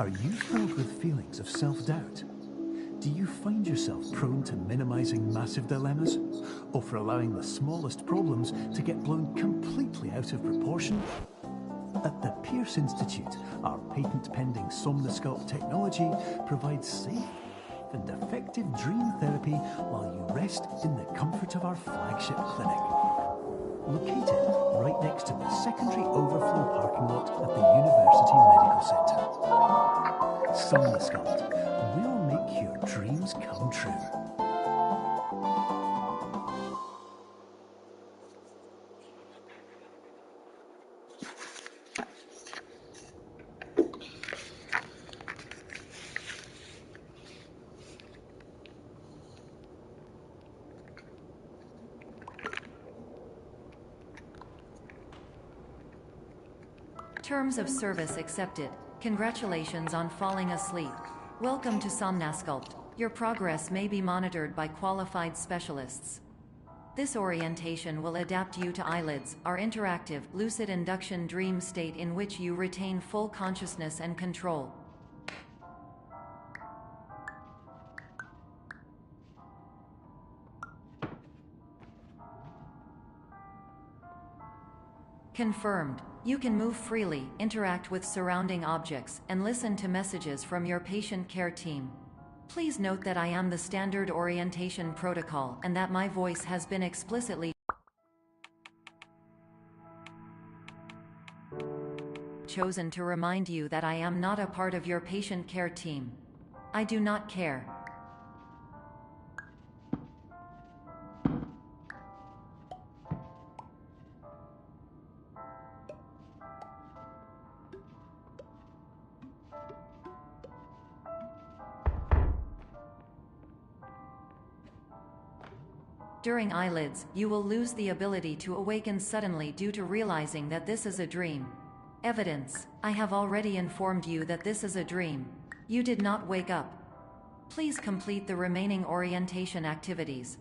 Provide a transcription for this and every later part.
Are you filled with feelings of self-doubt? Do you find yourself prone to minimizing massive dilemmas? Or for allowing the smallest problems to get blown completely out of proportion? At the Pierce Institute, our patent-pending Somnosculpt technology provides safe and effective dream therapy while you rest in the comfort of our flagship clinic. Located right next to the secondary overflow parking lot at the University Medical Centre. Somnosculpt, we'll make your dreams come true. Terms of service accepted. Congratulations on falling asleep. Welcome to Somnosculpt. Your progress may be monitored by qualified specialists. This orientation will adapt you to eyelids, our interactive, lucid induction dream state in which you retain full consciousness and control. Confirmed. You can move freely, interact with surrounding objects, and listen to messages from your patient care team. Please note that I am the standard orientation protocol and that my voice has been explicitly chosen to remind you that I am not a part of your patient care team. I do not care. During eyelids, you will lose the ability to awaken suddenly due to realizing that this is a dream. Evidence: I have already informed you that this is a dream. You did not wake up. Please complete the remaining orientation activities.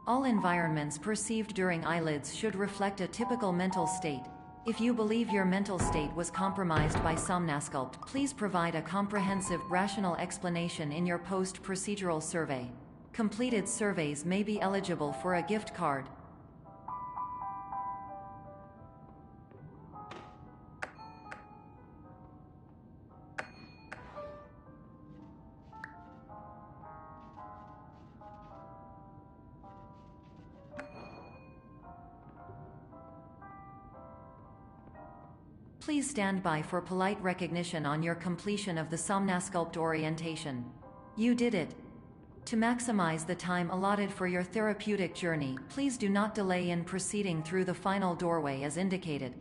All environments perceived during eyelids should reflect a typical mental state. If you believe your mental state was compromised by Somnosculpt, please provide a comprehensive, rational explanation in your post-procedural survey. Completed surveys may be eligible for a gift card. Please stand by for polite recognition on your completion of the Somnosculpt orientation. You did it. To maximize the time allotted for your therapeutic journey, please do not delay in proceeding through the final doorway as indicated.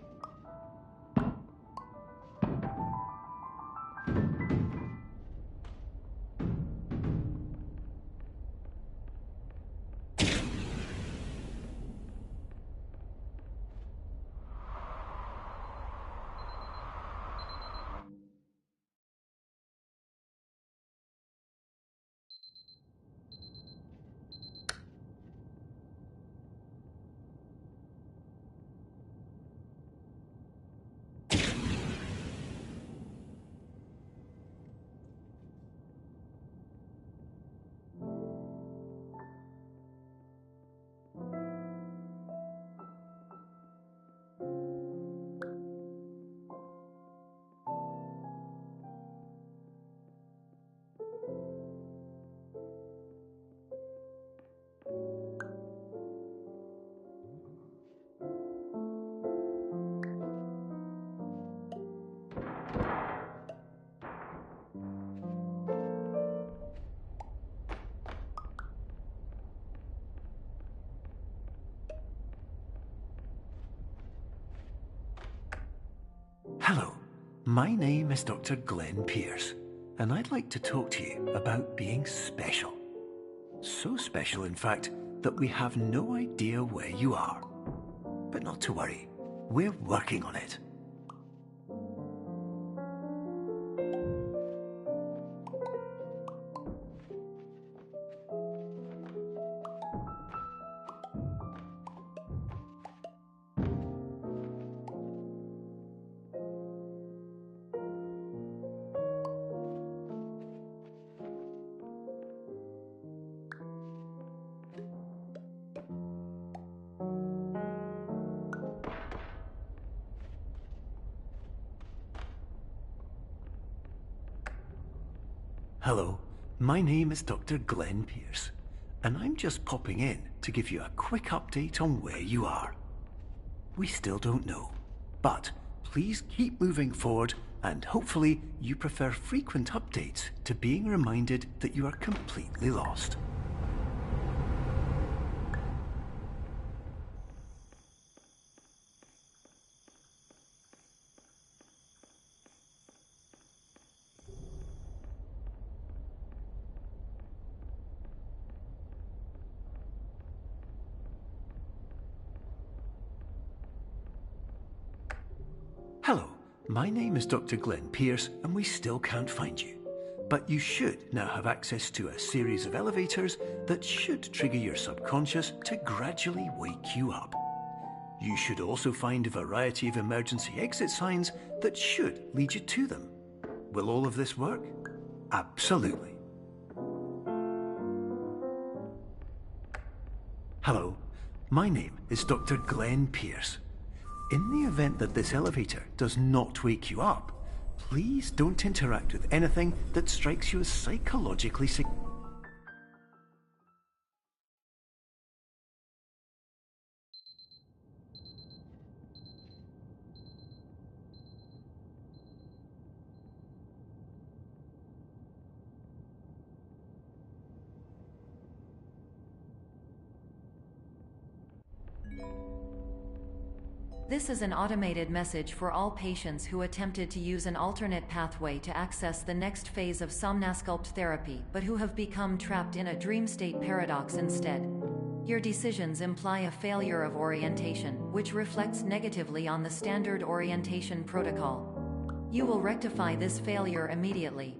Hello, my name is Dr. Glenn Pierce, and I'd like to talk to you about being special. So special, in fact, that we have no idea where you are. But not to worry, we're working on it. Hello, my name is Dr. Glenn Pierce, and I'm just popping in to give you a quick update on where you are. We still don't know, but please keep moving forward, and hopefully you prefer frequent updates to being reminded that you are completely lost. Hello, my name is Dr. Glenn Pierce, and we still can't find you. But you should now have access to a series of elevators that should trigger your subconscious to gradually wake you up. You should also find a variety of emergency exit signs that should lead you to them. Will all of this work? Absolutely. Hello, my name is Dr. Glenn Pierce. In the event that this elevator does not wake you up, please don't interact with anything that strikes you as psychologically significant. This is an automated message for all patients who attempted to use an alternate pathway to access the next phase of Somnasculpt therapy, but who have become trapped in a dream state paradox instead. Your decisions imply a failure of orientation, which reflects negatively on the standard orientation protocol. You will rectify this failure immediately.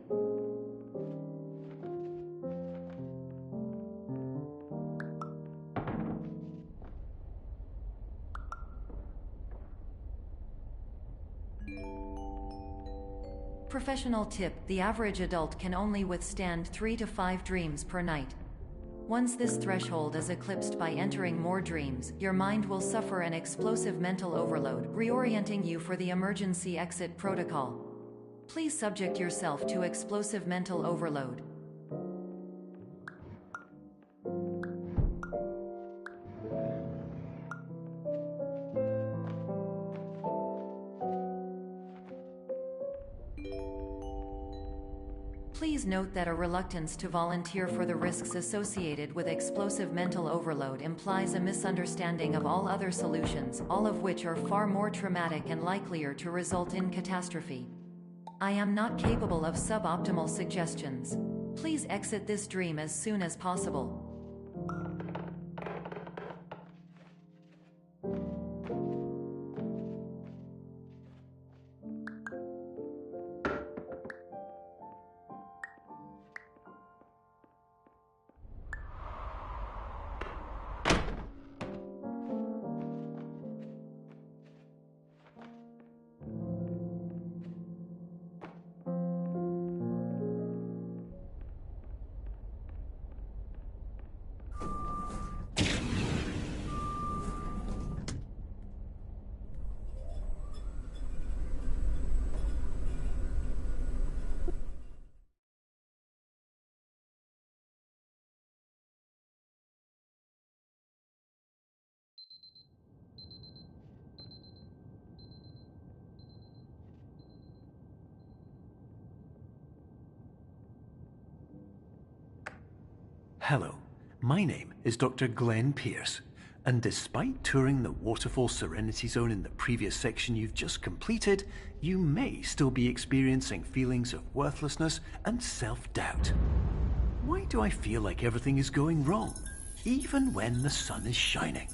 Professional tip: the average adult can only withstand 3 to 5 dreams per night. Once this threshold is eclipsed by entering more dreams, your mind will suffer an explosive mental overload, reorienting you for the emergency exit protocol. Please subject yourself to explosive mental overload. Please note that a reluctance to volunteer for the risks associated with explosive mental overload implies a misunderstanding of all other solutions, all of which are far more traumatic and likelier to result in catastrophe. I am not capable of suboptimal suggestions. Please exit this dream as soon as possible. Hello, my name is Dr. Glenn Pierce, And despite touring the Waterfall Serenity Zone in the previous section you've just completed, you may still be experiencing feelings of worthlessness and self-doubt. Why do I feel like everything is going wrong, even when the sun is shining?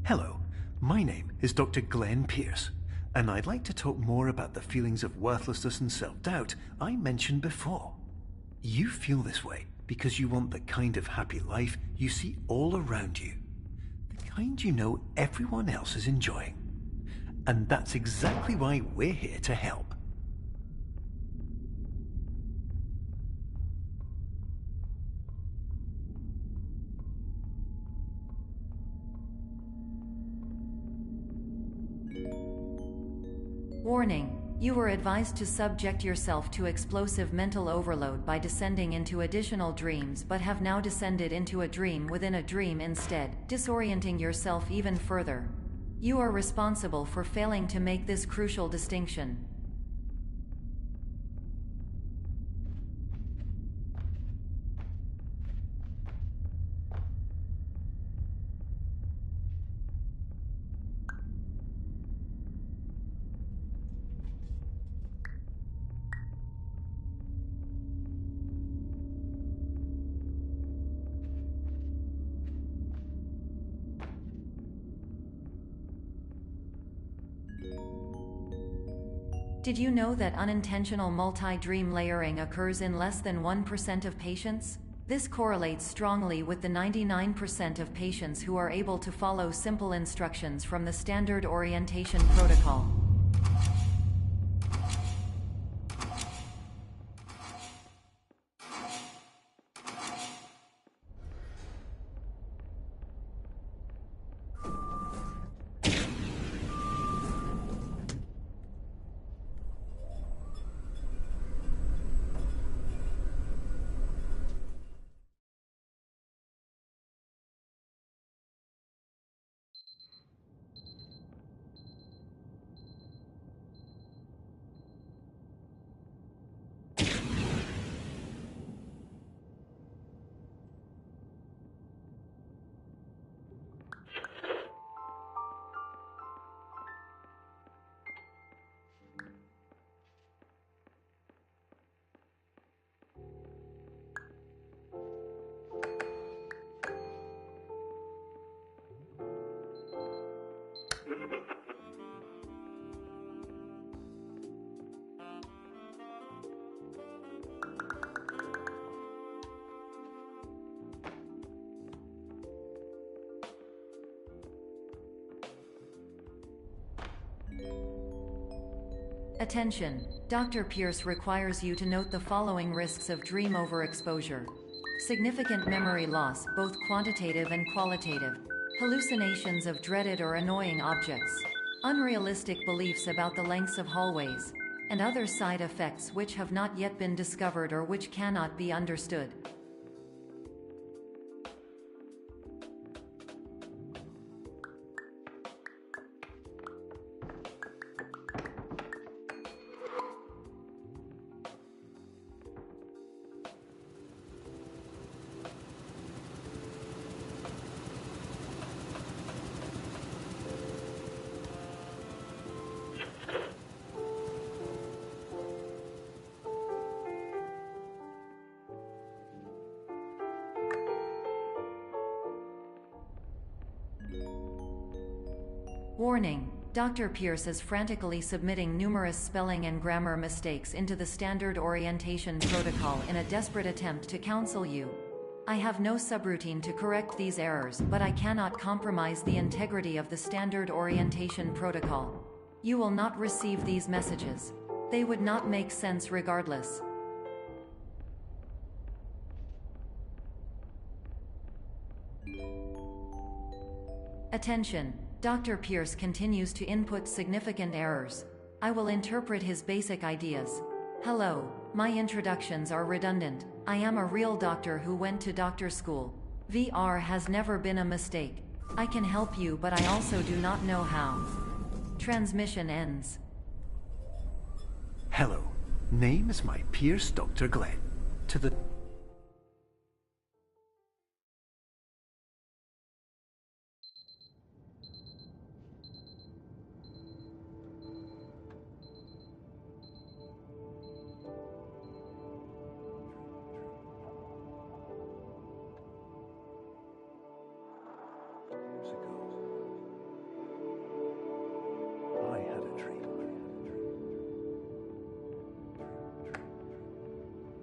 Hello, my name is Dr. Glenn Pierce, and I'd like to talk more about the feelings of worthlessness and self-doubt I mentioned before. You feel this way because you want the kind of happy life you see all around you, the kind you know everyone else is enjoying. And that's exactly why we're here to help. Warning. You were advised to subject yourself to explosive mental overload by descending into additional dreams, but have now descended into a dream within a dream instead, disorienting yourself even further. You are responsible for failing to make this crucial distinction. Did you know that unintentional multi-dream layering occurs in less than 1% of patients? This correlates strongly with the 99% of patients who are able to follow simple instructions from the standard orientation protocol. Attention! Dr. Pierce requires you to note the following risks of dream overexposure. Significant memory loss, both quantitative and qualitative. Hallucinations of dreaded or annoying objects. Unrealistic beliefs about the lengths of hallways. And other side effects which have not yet been discovered or which cannot be understood. Warning: Dr. Pierce is frantically submitting numerous spelling and grammar mistakes into the standard orientation protocol in a desperate attempt to counsel you. I have no subroutine to correct these errors, but I cannot compromise the integrity of the standard orientation protocol. You will not receive these messages. They would not make sense regardless. Attention! Dr. Pierce continues to input significant errors. I will interpret his basic ideas. Hello, my introductions are redundant. I am a real doctor who went to doctor school. VR has never been a mistake. I can help you, but I also do not know how. Transmission ends. Hello, name is my Pierce Dr. Glenn. To the...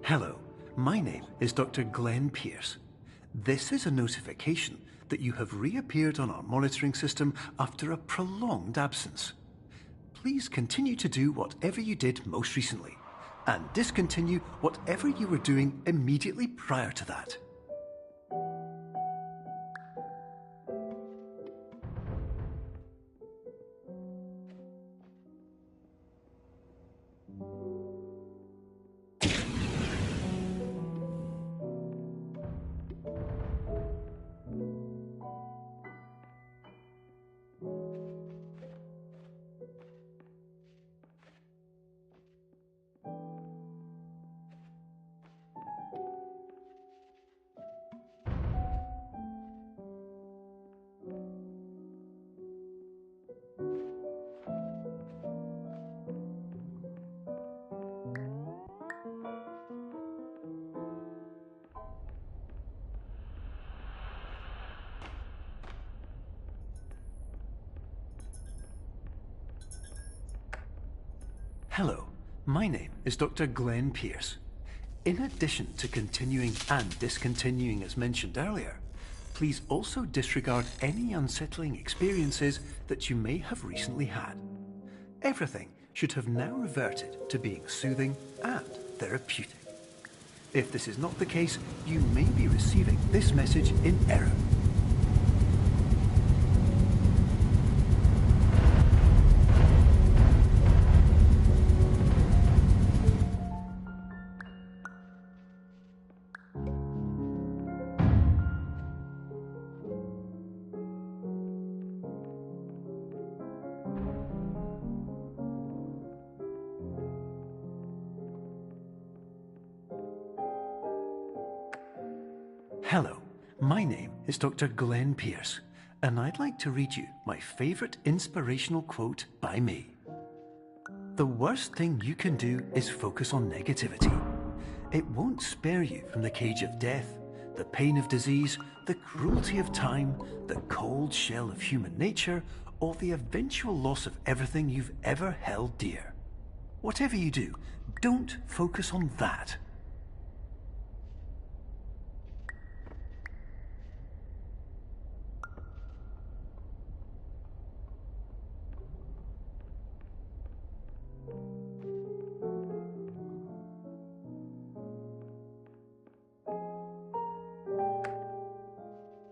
Hello, my name is Dr. Glenn Pierce. This is a notification that you have reappeared on our monitoring system after a prolonged absence. Please continue to do whatever you did most recently, and discontinue whatever you were doing immediately prior to that. Hello, my name is Dr. Glenn Pierce. In addition to continuing and discontinuing as mentioned earlier, please also disregard any unsettling experiences that you may have recently had. Everything should have now reverted to being soothing and therapeutic. If this is not the case, you may be receiving this message in error. Hello, my name is Dr. Glenn Pierce, and I'd like to read you my favorite inspirational quote by me. The worst thing you can do is focus on negativity. It won't spare you from the cage of death, the pain of disease, the cruelty of time, the cold shell of human nature, or the eventual loss of everything you've ever held dear. Whatever you do, don't focus on that.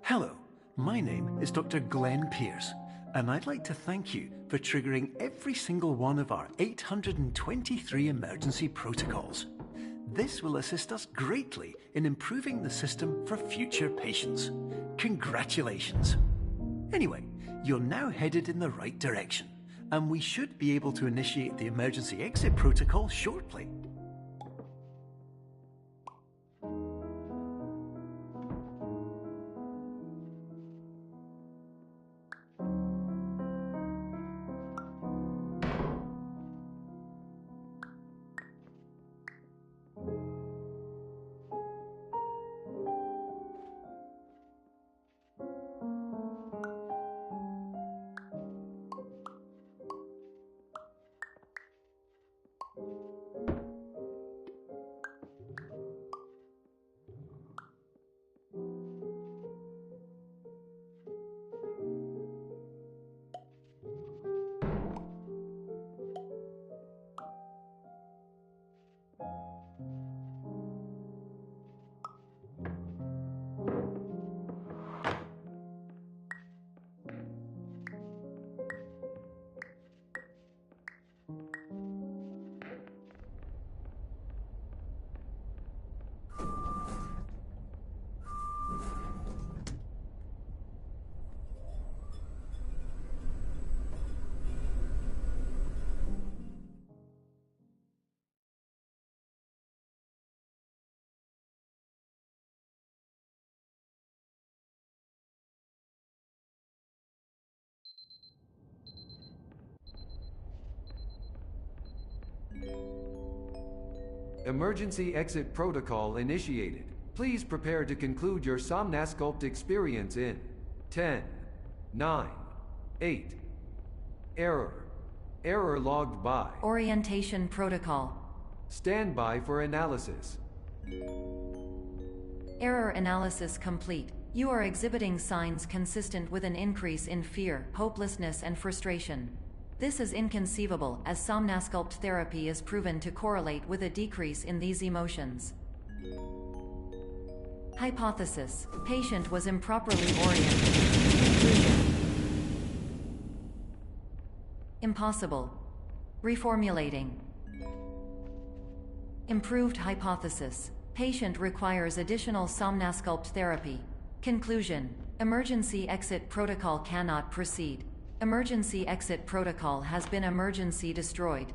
Hello, my name is Dr. Glenn Pierce, and I'd like to thank you for triggering every single one of our 823 emergency protocols. This will assist us greatly in improving the system for future patients. Congratulations! Anyway, you're now headed in the right direction, and we should be able to initiate the emergency exit protocol shortly. Emergency exit protocol initiated. Please prepare to conclude your Somnasculpt experience in 10, 9, 8. Error. Error logged by. Orientation protocol. Stand by for analysis. Error analysis complete. You are exhibiting signs consistent with an increase in fear, hopelessness, and frustration. This is inconceivable, as Somnasculpt therapy is proven to correlate with a decrease in these emotions. Hypothesis: patient was improperly oriented. Conclusion: impossible. Reformulating. Improved hypothesis: patient requires additional Somnasculpt therapy. Conclusion: emergency exit protocol cannot proceed. Emergency exit protocol has been emergency destroyed.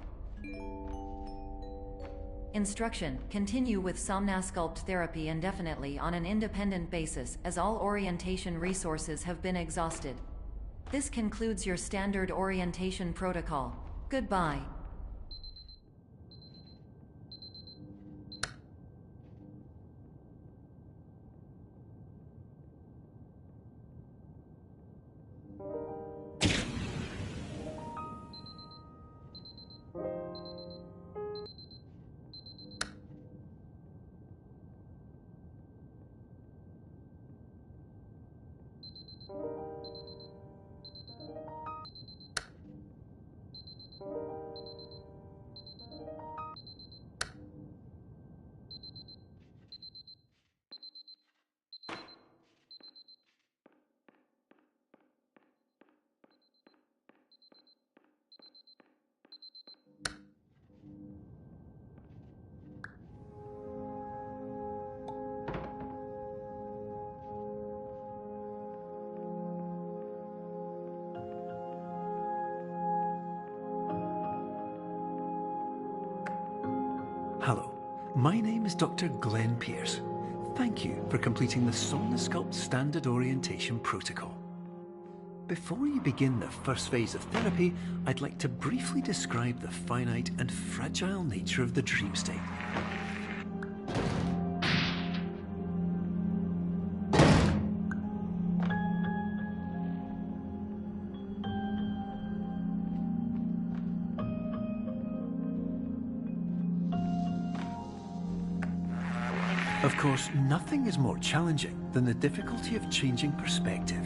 Instruction: continue with Somnasculpt therapy indefinitely on an independent basis, as all orientation resources have been exhausted. This concludes your standard orientation protocol. Goodbye. Hello, my name is Dr. Glenn Pierce. Thank you for completing the Somnasculpt Standard Orientation Protocol. Before you begin the first phase of therapy, I'd like to briefly describe the finite and fragile nature of the dream state. Of course, nothing is more challenging than the difficulty of changing perspective,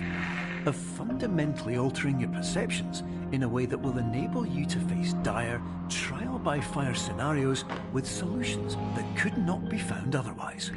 of fundamentally altering your perceptions in a way that will enable you to face dire, trial-by-fire scenarios with solutions that could not be found otherwise.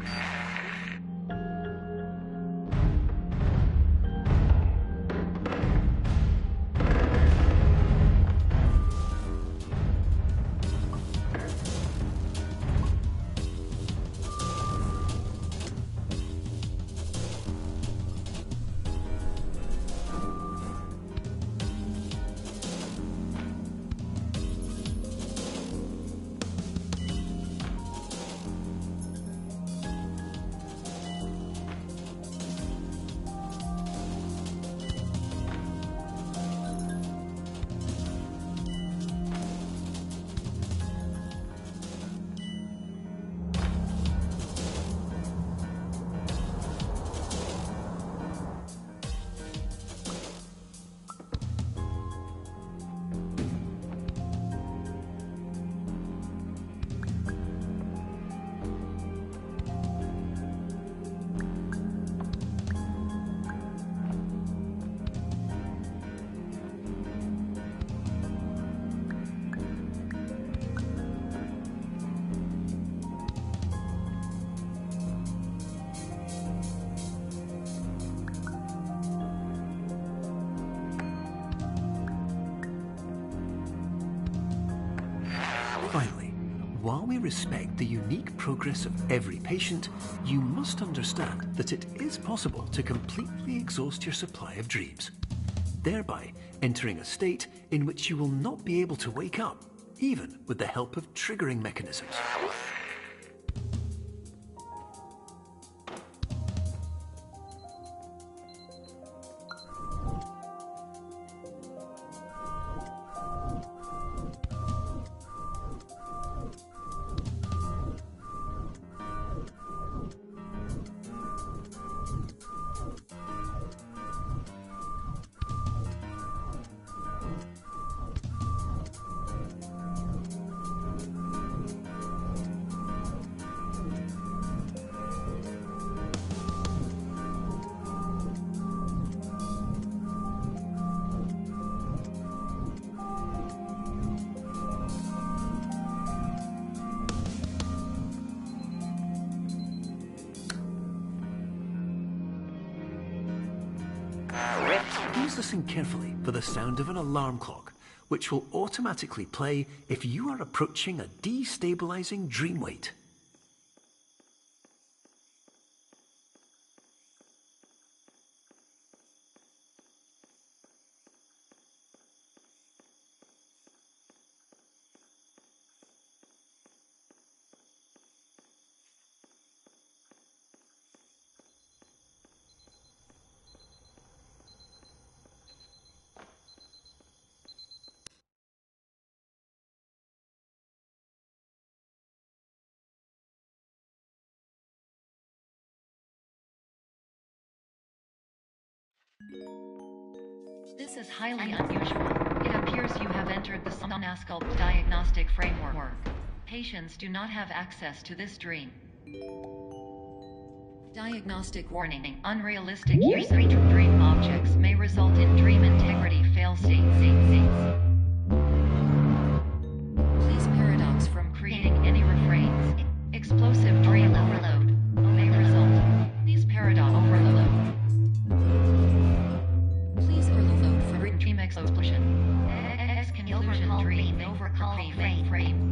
Finally, while we respect the unique progress of every patient, you must understand that it is possible to completely exhaust your supply of dreams, thereby entering a state in which you will not be able to wake up, even with the help of triggering mechanisms. Please listen carefully for the sound of an alarm clock, which will automatically play if you are approaching a destabilizing dream weight. This is highly unusual. It appears you have entered the Somnasculpt diagnostic framework. Patients do not have access to this dream. Diagnostic warning. Unrealistic use of dream objects may result in dream integrity fail-states. Please paradox from creating any refrains. Explosive dream overload may result. Please paradox overload. Please overload for dream explosion. Exclusion dream overcall frame.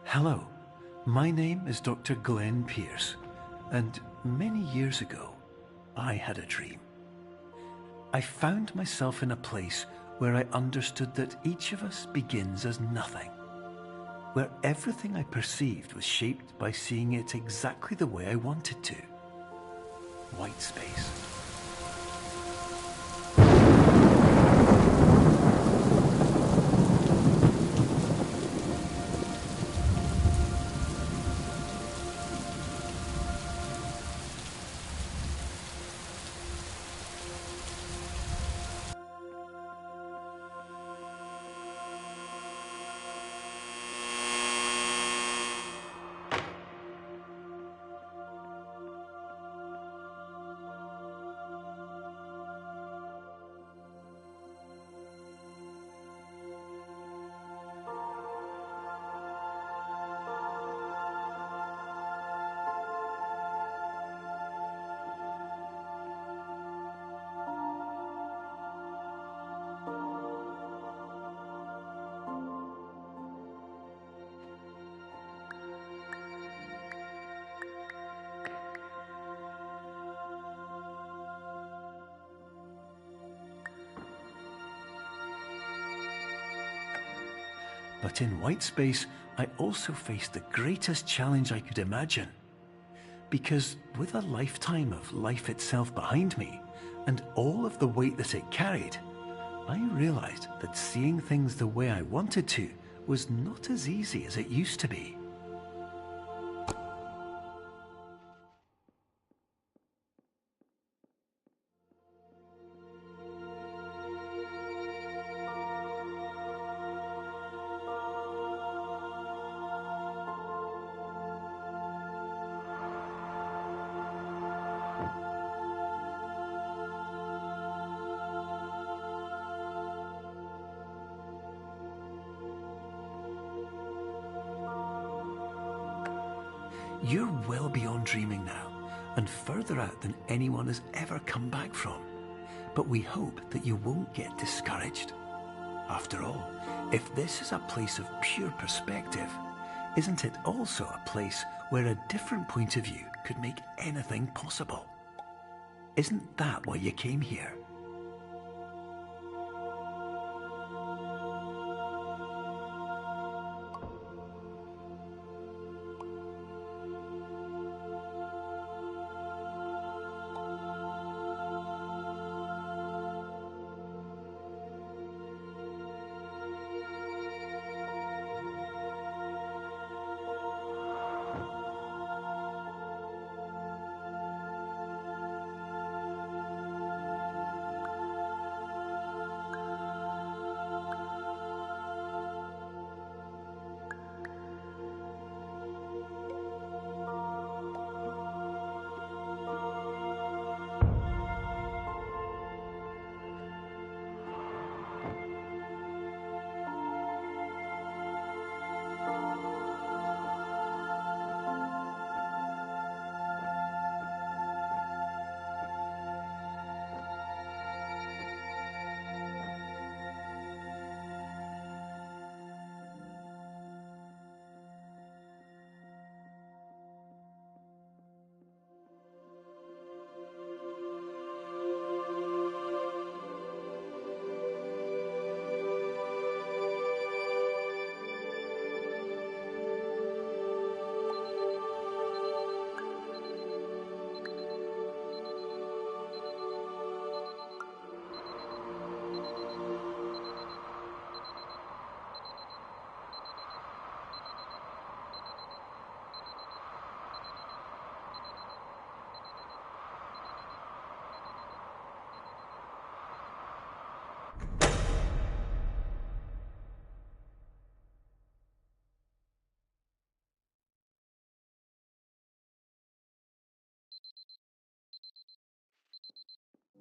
Hello, my name is Dr. Glenn Pierce, and many years ago, I had a dream. I found myself in a place where I understood that each of us begins as nothing, where everything I perceived was shaped by seeing it exactly the way I wanted to. White space. But in white space, I also faced the greatest challenge I could imagine. Because with a lifetime of life itself behind me, and all of the weight that it carried, I realized that seeing things the way I wanted to was not as easy as it used to be. You're well beyond dreaming now, and further out than anyone has ever come back from. But we hope that you won't get discouraged. After all, if this is a place of pure perspective, isn't it also a place where a different point of view could make anything possible? Isn't that why you came here?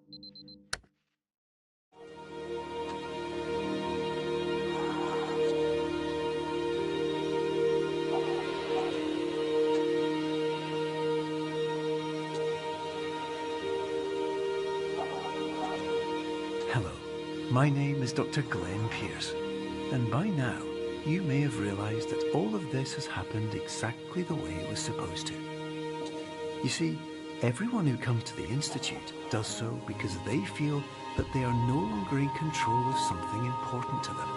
Hello, my name is Dr. Glenn Pierce, and by now you may have realised that all of this has happened exactly the way it was supposed to. You see, everyone who comes to the Institute does so because they feel that they are no longer in control of something important to them.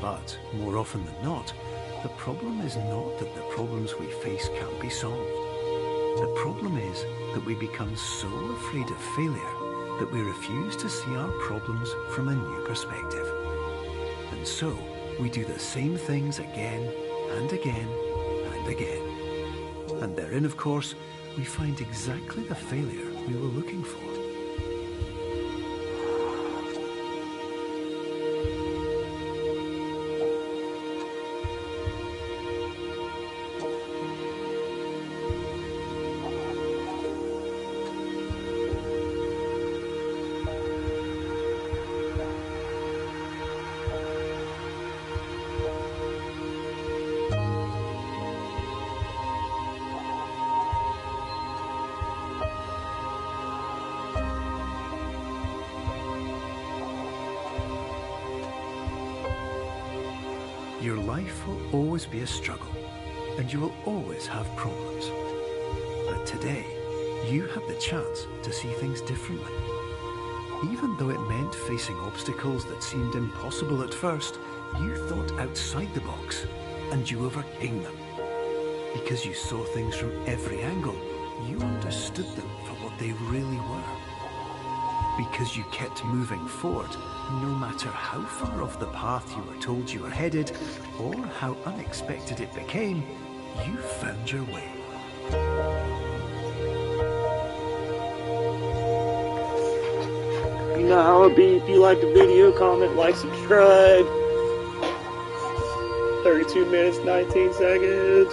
But more often than not, the problem is not that the problems we face can't be solved. The problem is that we become so afraid of failure that we refuse to see our problems from a new perspective. And so we do the same things again and again and again. And therein, of course, we find exactly the failure we were looking for. Your life will always be a struggle, and you will always have problems. But today, you have the chance to see things differently. Even though it meant facing obstacles that seemed impossible at first, you thought outside the box, and you overcame them. Because you saw things from every angle, you understood them for what they really were. Because you kept moving forward, no matter how far off the path you were told you were headed, or how unexpected it became, you found your way. You know how it be. If you like the video, comment, like, subscribe. 32 minutes, 19 seconds.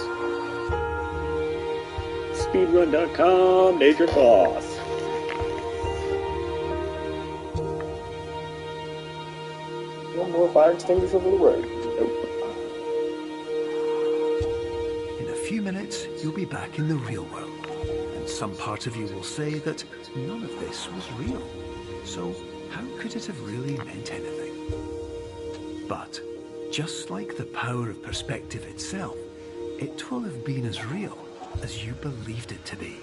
SPEEDRUN.com, Nature Boss. One more fire extinguisher for the road. Nope. In a few minutes, you'll be back in the real world. And some part of you will say that none of this was real. So how could it have really meant anything? But just like the power of perspective itself, it will have been as real as you believed it to be.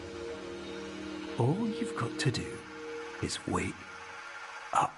All you've got to do is wake up.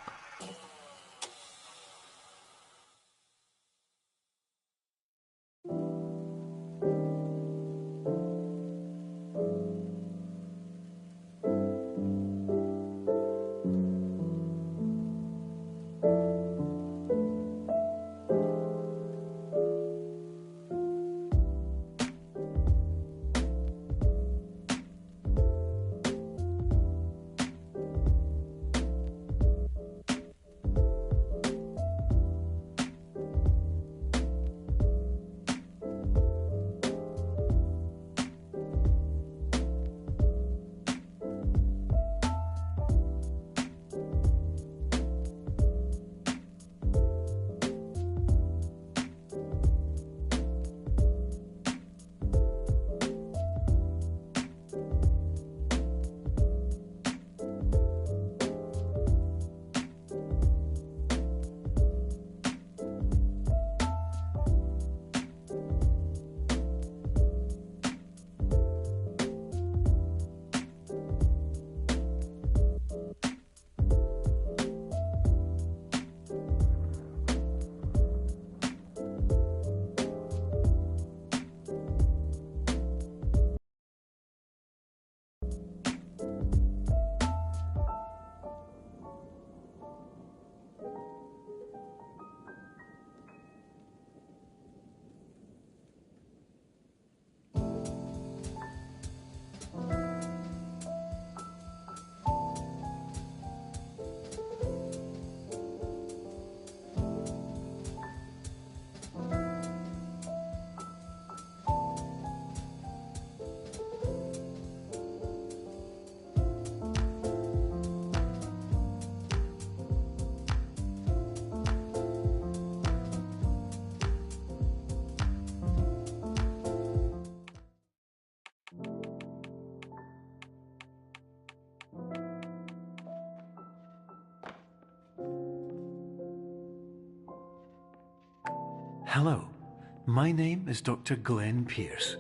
Hello, my name is Dr. Glenn Pierce.